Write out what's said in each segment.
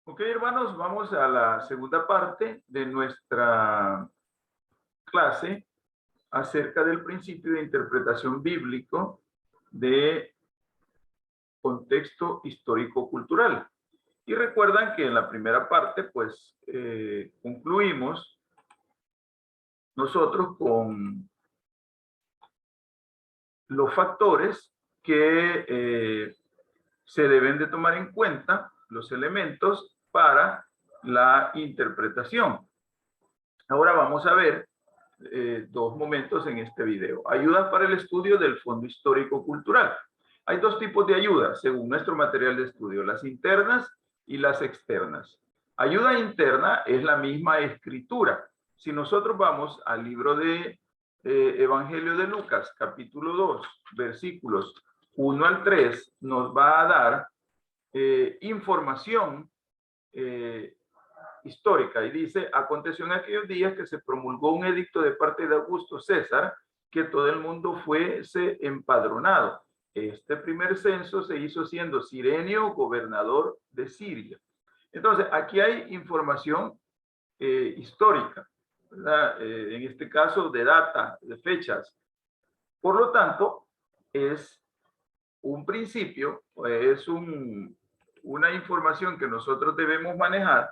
Ok, hermanos, vamos a la segunda parte de nuestra clase acerca del principio de interpretación bíblico de contexto histórico-cultural. Y recuerdan que en la primera parte, pues, concluimos nosotros con los factores que se deben de tomar en cuenta, los elementos para la interpretación. Ahora vamos a ver dos momentos en este video. Ayudas para el estudio del Fondo Histórico Cultural. Hay dos tipos de ayudas según nuestro material de estudio, las internas y las externas. Ayuda interna es la misma escritura. Si nosotros vamos al libro de Evangelio de Lucas, capítulo 2, versículos 1 al 3, nos va a dar información histórica y dice: aconteció en aquellos días que se promulgó un edicto de parte de Augusto César que todo el mundo fuese empadronado. Este primer censo se hizo siendo Cirenio gobernador de Siria. Entonces, aquí hay información histórica, ¿verdad? En este caso de data, de fechas. Por lo tanto, es un principio, es una información que nosotros debemos manejar,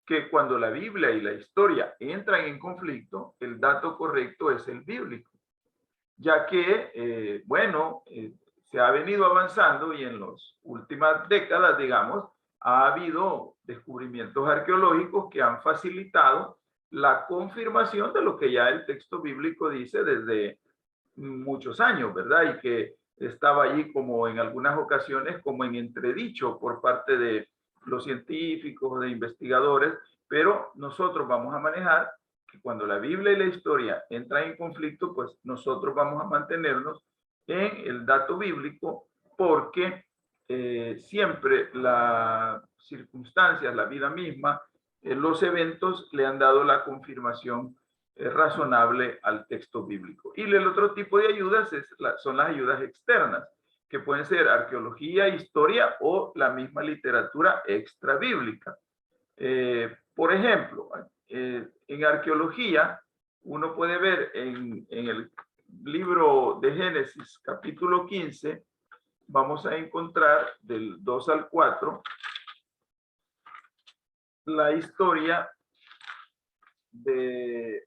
que cuando la Biblia y la historia entran en conflicto, el dato correcto es el bíblico, ya que, se ha venido avanzando y en las últimas décadas, digamos, ha habido descubrimientos arqueológicos que han facilitado la confirmación de lo que ya el texto bíblico dice desde muchos años, ¿verdad? Y que estaba allí como en algunas ocasiones como en entredicho por parte de los científicos, de investigadores, pero nosotros vamos a manejar que cuando la Biblia y la historia entran en conflicto, pues nosotros vamos a mantenernos en el dato bíblico porque siempre las circunstancias, la vida misma, los eventos le han dado la confirmación razonable al texto bíblico. Y el otro tipo de ayudas son las ayudas externas, que pueden ser arqueología, historia o la misma literatura extra bíblica. Por ejemplo, en arqueología, uno puede ver en el libro de Génesis, capítulo 15, vamos a encontrar del 2 al 4 la historia de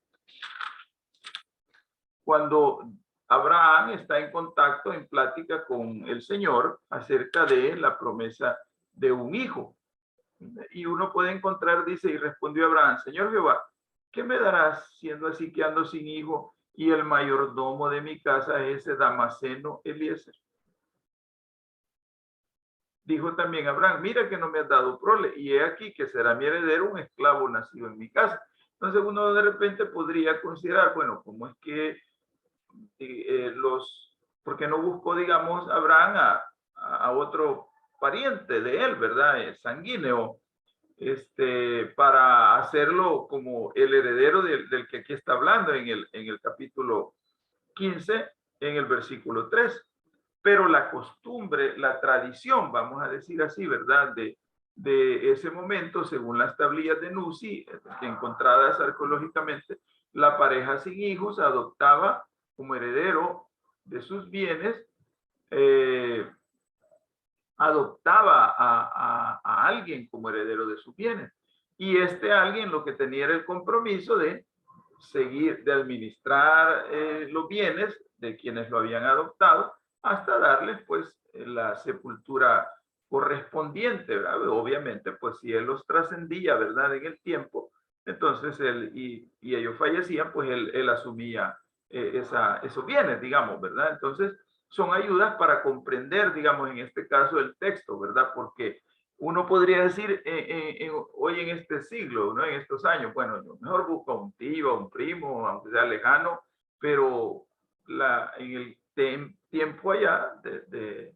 cuando Abraham está en contacto, en plática con el Señor acerca de la promesa de un hijo. Y uno puede encontrar, dice, y respondió Abraham: Señor Jehová, ¿qué me darás siendo así que ando sin hijo y el mayordomo de mi casa es ese Damaseno Eliezer? Dijo también Abraham: mira que no me has dado prole, y he aquí que será mi heredero un esclavo nacido en mi casa. Entonces uno de repente podría considerar, bueno, ¿cómo es que porque no buscó, digamos, Abraham a otro pariente de él, ¿verdad? Sanguíneo, para hacerlo como el heredero del que aquí está hablando en el capítulo 15, en el versículo 3. Pero la costumbre, la tradición, vamos a decir así, ¿verdad? De ese momento, según las tablillas de Nuzi, encontradas arqueológicamente, la pareja sin hijos adoptaba como heredero de sus bienes, adoptaba a alguien como heredero de sus bienes. Y este alguien lo que tenía era el compromiso de seguir, de administrar los bienes de quienes lo habían adoptado hasta darles pues la sepultura correspondiente, ¿verdad? Obviamente, pues si él los trascendía, ¿verdad? En el tiempo, entonces él y ellos fallecían, pues él asumía esos bienes, digamos, ¿verdad? Entonces, son ayudas para comprender, digamos, en este caso el texto, ¿verdad? Porque uno podría decir hoy en este siglo, ¿no? En estos años, bueno, yo mejor busco a un tío, a un primo, aunque sea lejano, pero en el tiempo allá de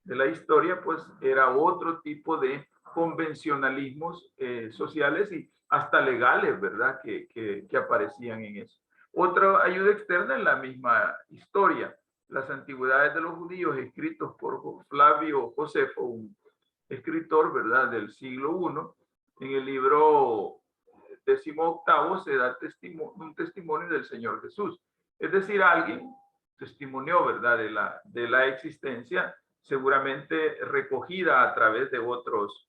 la historia, pues era otro tipo de convencionalismos sociales y hasta legales, ¿verdad? Que aparecían en eso. Otra ayuda externa en la misma historia, las antigüedades de los judíos escritos por Flavio Josefo, un escritor, ¿verdad?, del siglo I, en el libro 18 se da un testimonio del Señor Jesús. Es decir, alguien testimonió, ¿verdad?, de la existencia, seguramente recogida a través de otros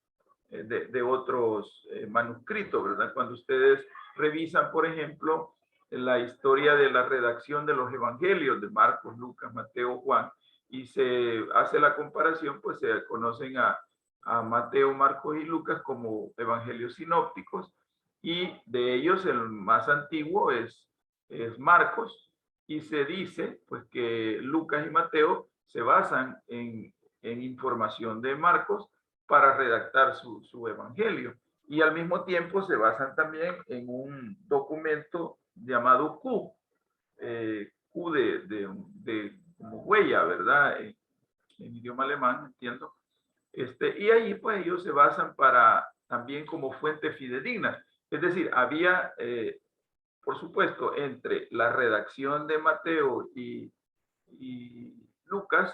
manuscritos, ¿verdad? Cuando ustedes revisan, por ejemplo, la historia de la redacción de los evangelios de Marcos, Lucas, Mateo, Juan, y se hace la comparación, pues se conocen a Mateo, Marcos y Lucas como evangelios sinópticos, y de ellos el más antiguo es Marcos, y se dice pues que Lucas y Mateo se basan en información de Marcos para redactar su evangelio, y al mismo tiempo se basan también en un documento llamado Q, Q de como huella, ¿verdad? En idioma alemán, entiendo. Y ahí pues ellos se basan para también como fuente fidedigna. Es decir, había, por supuesto, entre la redacción de Mateo y Lucas,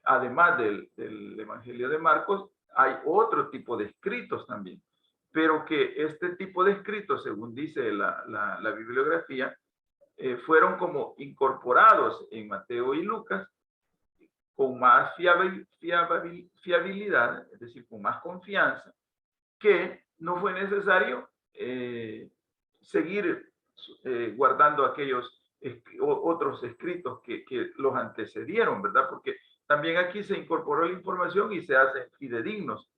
además del Evangelio de Marcos, hay otro tipo de escritos también. Pero que este tipo de escritos, según dice la bibliografía, fueron como incorporados en Mateo y Lucas con más fiabilidad, es decir, con más confianza, que no fue necesario seguir guardando aquellos otros escritos que los antecedieron, ¿verdad? Porque también aquí se incorporó la información y se hacen fidedignos.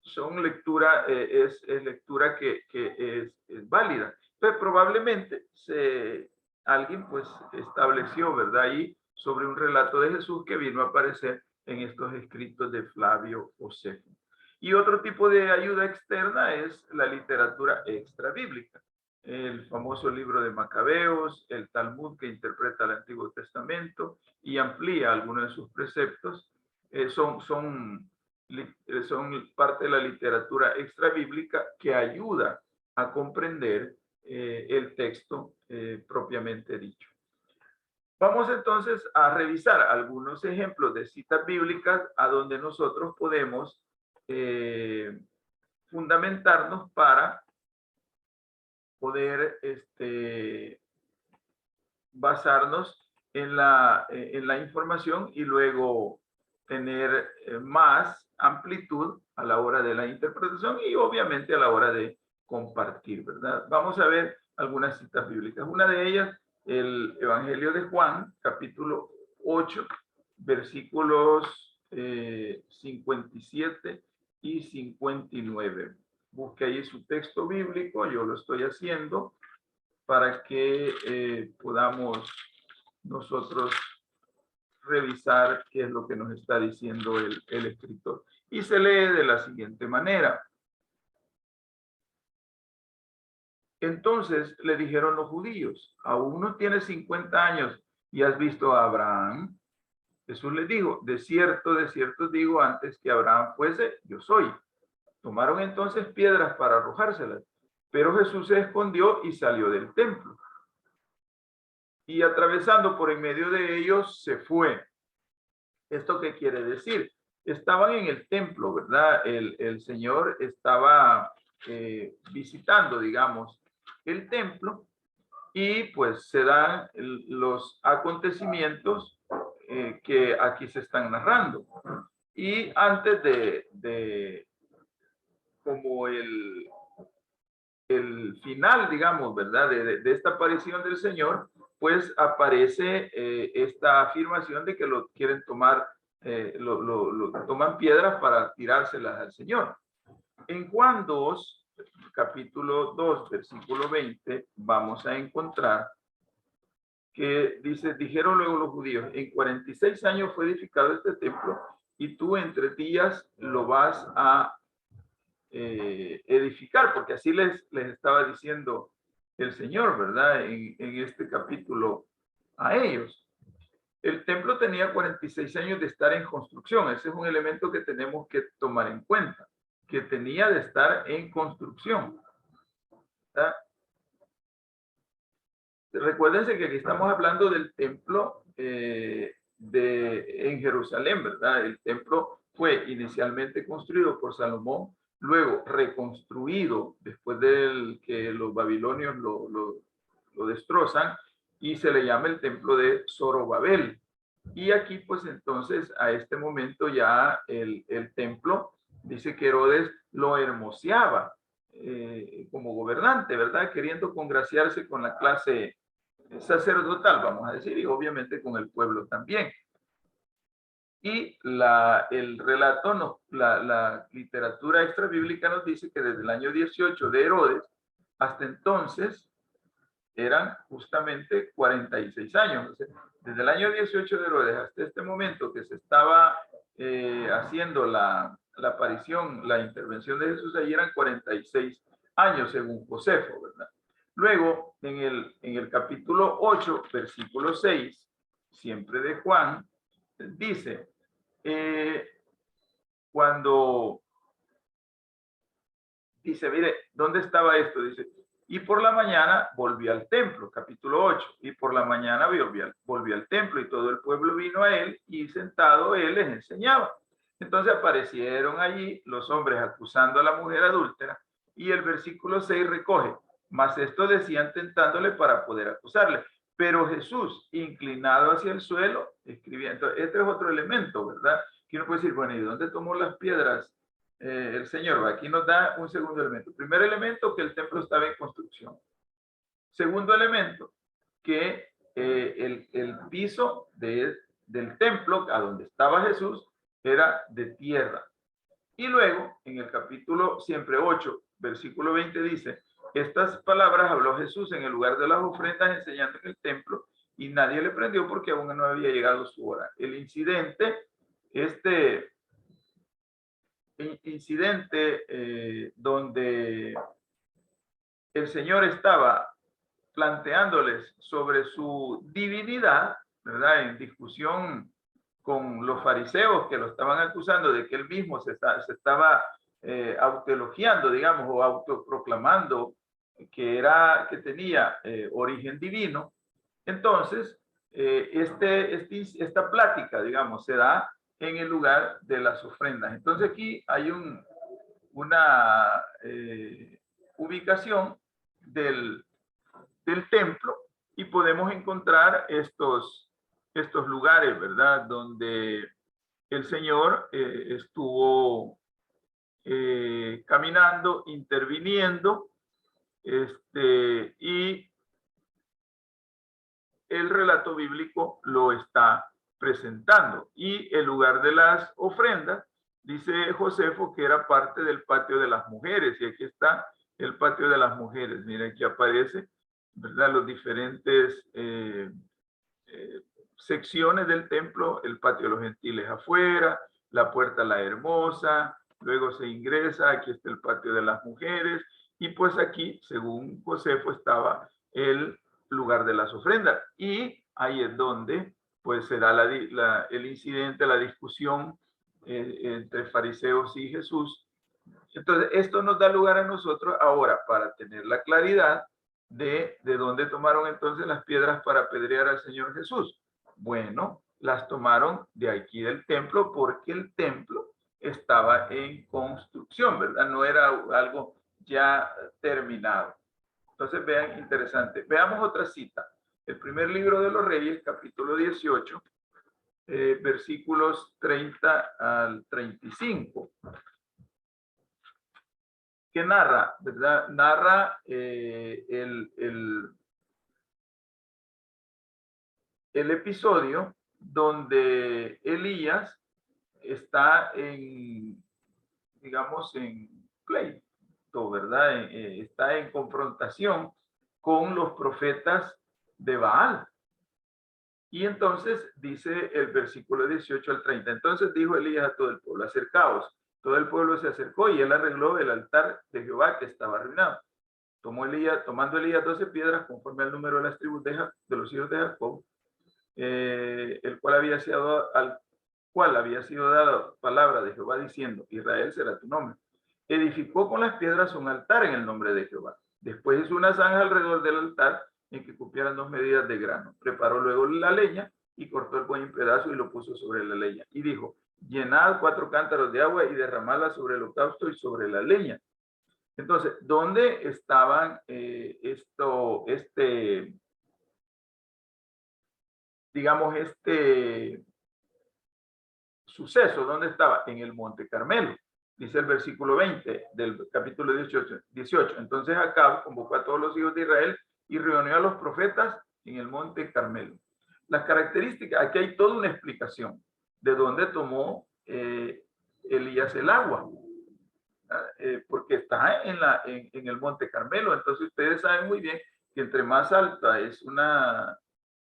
Son lectura, es lectura que es válida. Pero probablemente alguien pues estableció, ¿verdad? Ahí sobre un relato de Jesús que vino a aparecer en estos escritos de Flavio Josefo. Y otro tipo de ayuda externa es la literatura extrabíblica. El famoso libro de Macabeos, el Talmud que interpreta el Antiguo Testamento y amplía algunos de sus preceptos, son parte de la literatura extrabíblica que ayuda a comprender el texto propiamente dicho. Vamos entonces a revisar algunos ejemplos de citas bíblicas a donde nosotros podemos fundamentarnos para poder basarnos en la información y luego tener más amplitud a la hora de la interpretación y obviamente a la hora de compartir, ¿verdad? Vamos a ver algunas citas bíblicas. Una de ellas, el Evangelio de Juan, capítulo 8, versículos 57 y 59. Busque ahí su texto bíblico, yo lo estoy haciendo para que podamos nosotros revisar qué es lo que nos está diciendo el escritor. Y se lee de la siguiente manera. Entonces le dijeron los judíos, ¿aún no tienes 50 años y has visto a Abraham? Jesús les dijo, de cierto digo, antes que Abraham fuese, yo soy. Tomaron entonces piedras para arrojárselas, pero Jesús se escondió y salió del templo. Y atravesando por en medio de ellos, se fue. ¿Esto qué quiere decir? Estaban en el templo, ¿verdad? El Señor estaba visitando, digamos, el templo y pues se dan los acontecimientos que aquí se están narrando. Y antes de como el final, digamos, ¿verdad? De esta aparición del Señor, pues aparece esta afirmación de que lo quieren tomar, lo toman piedras para tirárselas al Señor. En Juan 2, capítulo 2, versículo 20, vamos a encontrar que dice, dijeron luego los judíos, en 46 años fue edificado este templo y tú en 3 días lo vas a edificar, porque así les estaba diciendo el Señor, ¿verdad? En este capítulo a ellos. El templo tenía 46 años de estar en construcción. Ese es un elemento que tenemos que tomar en cuenta, que tenía de estar en construcción. ¿Verdad? Recuérdense que aquí estamos hablando del templo en Jerusalén, ¿verdad? El templo fue inicialmente construido por Salomón, luego reconstruido después de que los babilonios lo destrozan, y se le llama el templo de Zorobabel. Y aquí pues entonces a este momento ya el templo, dice que Herodes lo hermoseaba como gobernante, ¿verdad? Queriendo congraciarse con la clase sacerdotal, vamos a decir, y obviamente con el pueblo también. Y el relato, la literatura extrabíblica nos dice que desde el año 18 de Herodes hasta entonces eran justamente 46 años. O sea, desde el año 18 de Herodes hasta este momento que se estaba haciendo la aparición, la intervención de Jesús, ahí eran 46 años según Josefo, ¿verdad? Luego, en el capítulo 8, versículo 6, siempre de Juan, dice, cuando dice, mire, ¿dónde estaba esto? Dice, y por la mañana volvió al templo, capítulo 8, y por la mañana volvió al templo, y todo el pueblo vino a él, y sentado él les enseñaba. Entonces aparecieron allí los hombres acusando a la mujer adúltera, y el versículo 6 recoge, mas esto decían tentándole para poder acusarle. Pero Jesús, inclinado hacia el suelo, escribía. Entonces, este es otro elemento, ¿verdad? Que uno puede decir, bueno, ¿y dónde tomó las piedras el Señor? Aquí nos da un segundo elemento. Primer elemento, que el templo estaba en construcción. Segundo elemento, que el piso del templo, a donde estaba Jesús, era de tierra. Y luego, en el capítulo siempre 8, versículo 20 dice, estas palabras habló Jesús en el lugar de las ofrendas enseñando en el templo, y nadie le prendió porque aún no había llegado su hora. El incidente, donde el Señor estaba planteándoles sobre su divinidad, ¿verdad? En discusión con los fariseos que lo estaban acusando de que él mismo se estaba autoelogiando, digamos, o autoproclamando que tenía origen divino. Entonces, esta plática, digamos, se da en el lugar de las ofrendas. Entonces aquí hay una ubicación del templo, y podemos encontrar estos lugares, ¿verdad? Donde el Señor estuvo caminando, interviniendo, y el relato bíblico lo está presentando. Y el lugar de las ofrendas, dice Josefo, que era parte del patio de las mujeres, y aquí está el patio de las mujeres. Miren, aquí aparece, ¿verdad? Los diferentes secciones del templo, el patio de los gentiles afuera, la puerta la hermosa, luego se ingresa, aquí está el patio de las mujeres, y pues aquí, según Josefo, estaba el lugar de las ofrendas, y ahí es donde pues será el incidente, la discusión entre fariseos y Jesús. Entonces, esto nos da lugar a nosotros ahora para tener la claridad de dónde tomaron entonces las piedras para apedrear al Señor Jesús. Bueno, las tomaron de aquí del templo, porque el templo estaba en construcción, ¿verdad? No era algo ya terminado. Entonces, vean, interesante. Veamos otra cita. El primer libro de los Reyes, capítulo 18, versículos 30 al 35. Que narra, ¿verdad? Narra el episodio donde Elías está digamos, en pleito, ¿verdad? Está en confrontación con los profetas de Baal. Y entonces dice el versículo 18 al 30. Entonces dijo Elías a todo el pueblo, acercaos. Todo el pueblo se acercó, y él arregló el altar de Jehová, que estaba arruinado. Tomando Elías 12 piedras conforme al número de las tribus de los hijos de Jacob, al cual había sido dada palabra de Jehová diciendo, Israel será tu nombre. Edificó con las piedras un altar en el nombre de Jehová. Después hizo una zanja alrededor del altar en que cupieran 2 medidas de grano. Preparó luego la leña y cortó el buey en pedazos y lo puso sobre la leña. Y dijo, llenad 4 cántaros de agua y derramadla sobre el holocausto y sobre la leña. Entonces, ¿dónde estaban digamos, este suceso? ¿Dónde estaba? En el Monte Carmelo. Dice el versículo 20 del capítulo 18. Entonces Acab convocó a todos los hijos de Israel y reunió a los profetas en el Monte Carmelo. Las características, aquí hay toda una explicación de dónde tomó Elías el agua. Porque está en el Monte Carmelo. Entonces ustedes saben muy bien que entre más alta es una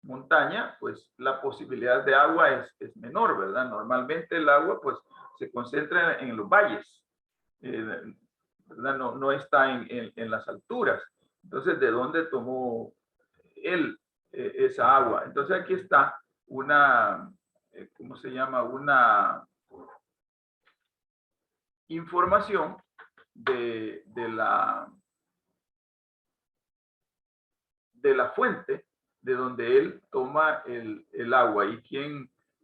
montaña, pues la posibilidad de agua es menor, ¿verdad? Normalmente el agua pues se concentra en los valles, ¿verdad? No está en las alturas. Entonces, ¿de dónde tomó él esa agua? Entonces aquí está una, ¿cómo se llama? Una información de la fuente de donde él toma el agua. Y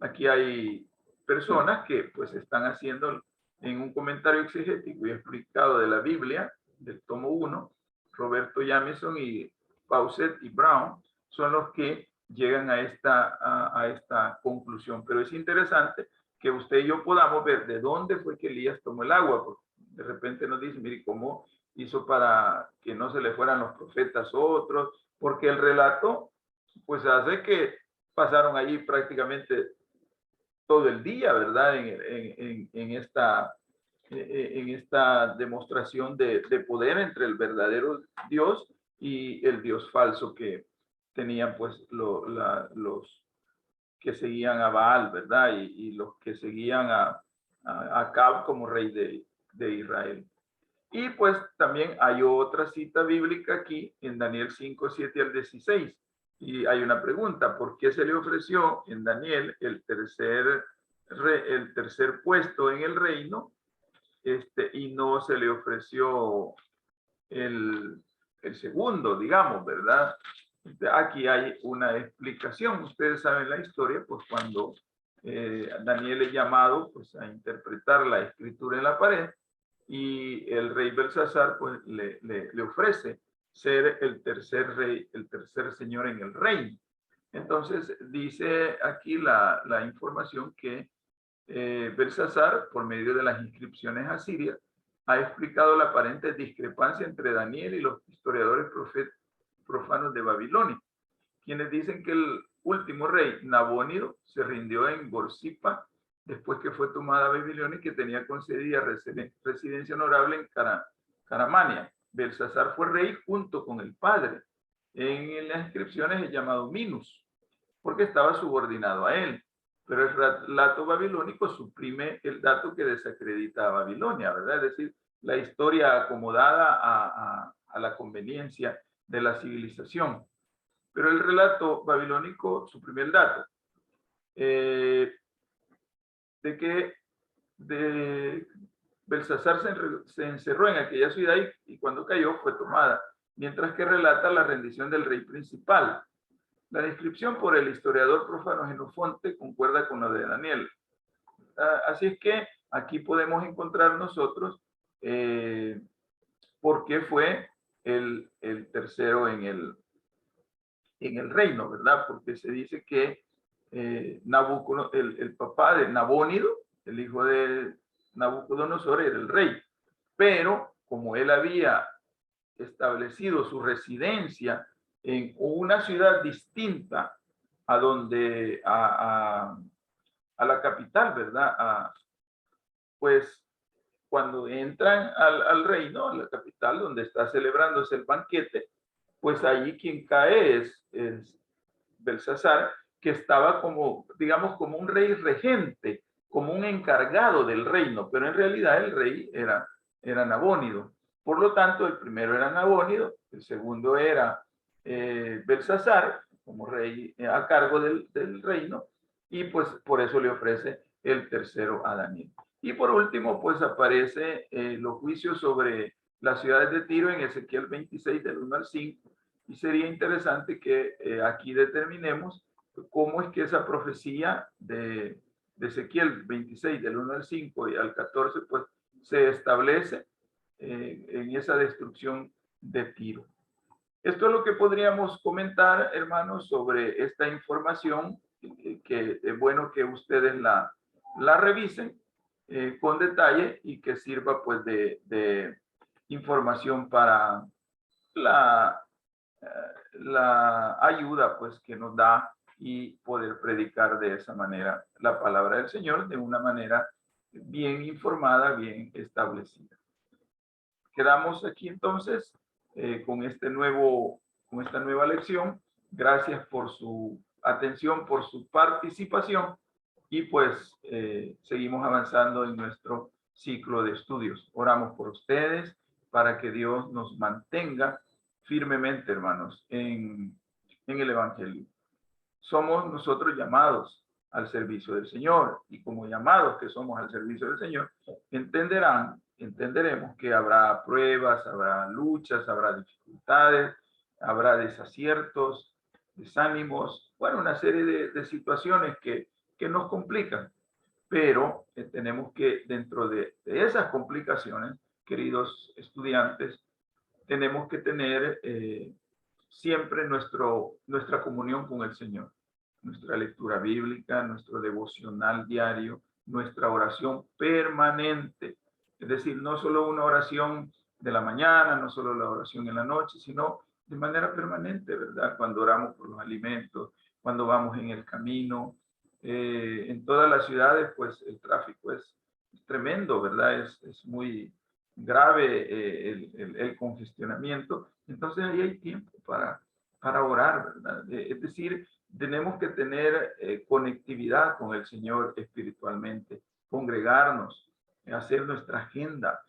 aquí hay personas que pues están haciendo en un comentario exegético y explicado de la Biblia, del tomo 1, Roberto Jamieson y Fawcett y Brown son los que llegan a esta conclusión. Pero es interesante que usted y yo podamos ver de dónde fue que Elías tomó el agua, porque de repente nos dice, mire, ¿cómo hizo para que no se le fueran los profetas otros? Porque el relato pues hace que pasaron allí prácticamente todo el día, ¿verdad? En esta demostración de poder entre el verdadero Dios y el Dios falso que tenían pues los que seguían a Baal, ¿verdad? Y los que seguían a Acab como rey de Israel. Y pues también hay otra cita bíblica aquí en Daniel 5, 7 al 16. Y hay una pregunta, ¿por qué se le ofreció en Daniel el tercer puesto en el reino y no se le ofreció el segundo, digamos, ¿verdad? Aquí hay una explicación. Ustedes saben la historia, pues cuando Daniel es llamado pues, a interpretar la escritura en la pared, y el rey Belsasar pues le ofrece ser el tercer rey, el tercer señor en el reino. Entonces dice aquí la información que Belsasar, por medio de las inscripciones asirias, ha explicado la aparente discrepancia entre Daniel y los historiadores profanos de Babilonia, quienes dicen que el último rey, Nabónido, se rindió en Borsippa después que fue tomada Babilonia y que tenía concedida residencia honorable en Caramania. Belsasar fue rey junto con el padre. En las inscripciones es llamado Minus, porque estaba subordinado a él. Pero el relato babilónico suprime el dato que desacredita a Babilonia, ¿verdad? Es decir, la historia acomodada a la conveniencia de la civilización. Pero el relato babilónico suprime el dato de que Belsasar se encerró en aquella ciudad y cuando cayó fue tomada, mientras que relata la rendición del rey principal. La descripción por el historiador profano Genofonte concuerda con la de Daniel. Así es que aquí podemos encontrar nosotros por qué fue el tercero en el reino, ¿verdad? Porque se dice que el papá de Nabónido, el hijo de Nabucodonosor, era el rey. Pero como él había establecido su residencia en una ciudad distinta a donde a la capital, ¿verdad? Pues cuando entran al reino, a la capital, donde está celebrándose el banquete, pues allí quien cae es Belsasar, que estaba como, digamos, como un rey regente, como un encargado del reino, pero en realidad el rey era Nabónido. Por lo tanto, el primero era Nabónido, el segundo era Belsasar, como rey a cargo del reino, y pues por eso le ofrece el tercero a Daniel. Y por último, pues aparece los juicios sobre las ciudades de Tiro en Ezequiel 26, del 1 al 5, y sería interesante que aquí determinemos cómo es que esa profecía de de Ezequiel 26, del 1 al 5 y al 14, pues se establece en esa destrucción de Tiro. Esto es lo que podríamos comentar, hermanos, sobre esta información, que es bueno que ustedes la revisen con detalle y que sirva pues de información para la ayuda pues que nos da y poder predicar de esa manera la palabra del Señor de una manera bien informada, bien establecida. Quedamos aquí entonces con esta nueva lección. Gracias por su atención, por su participación y pues seguimos avanzando en nuestro ciclo de estudios. Oramos por ustedes para que Dios nos mantenga firmemente, hermanos, en el Evangelio. Somos nosotros llamados al servicio del Señor, y como llamados que somos al servicio del Señor, entenderemos que habrá pruebas, habrá luchas, habrá dificultades, habrá desaciertos, desánimos, bueno, una serie de situaciones que nos complican, pero tenemos que, dentro de esas complicaciones, queridos estudiantes, tenemos que tener siempre nuestra comunión con el Señor, nuestra lectura bíblica, nuestro devocional diario, nuestra oración permanente. Es decir, no solo una oración de la mañana, no solo la oración en la noche, sino de manera permanente, ¿verdad? Cuando oramos por los alimentos, cuando vamos en el camino. En todas las ciudades, pues el tráfico es tremendo, ¿verdad? Es muy grave el congestionamiento. Entonces ahí hay tiempo para orar, ¿verdad? Es decir, tenemos que tener conectividad con el Señor espiritualmente, congregarnos, hacer nuestra agenda.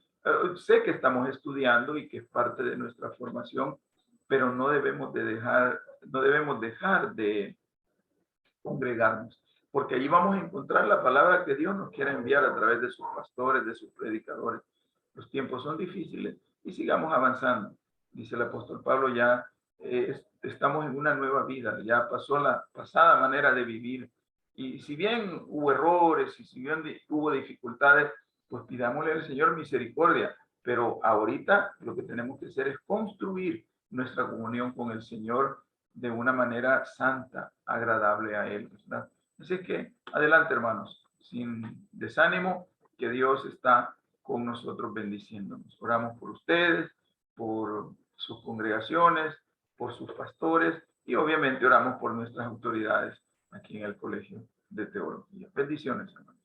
Sé que estamos estudiando y que es parte de nuestra formación, pero no debemos dejar de congregarnos, porque allí vamos a encontrar la palabra que Dios nos quiere enviar a través de sus pastores, de sus predicadores. Los tiempos son difíciles y sigamos avanzando. Dice el apóstol Pablo, ya estamos en una nueva vida, ya pasó la pasada manera de vivir. Y si bien hubo errores y si bien hubo dificultades, pues pidámosle al Señor misericordia. Pero ahorita lo que tenemos que hacer es construir nuestra comunión con el Señor de una manera santa, agradable a Él, ¿verdad? Así que adelante, hermanos, sin desánimo, que Dios está con nosotros bendiciéndonos. Oramos por ustedes, por sus congregaciones, por sus pastores y obviamente oramos por nuestras autoridades aquí en el Colegio de Teología. Bendiciones, hermanos.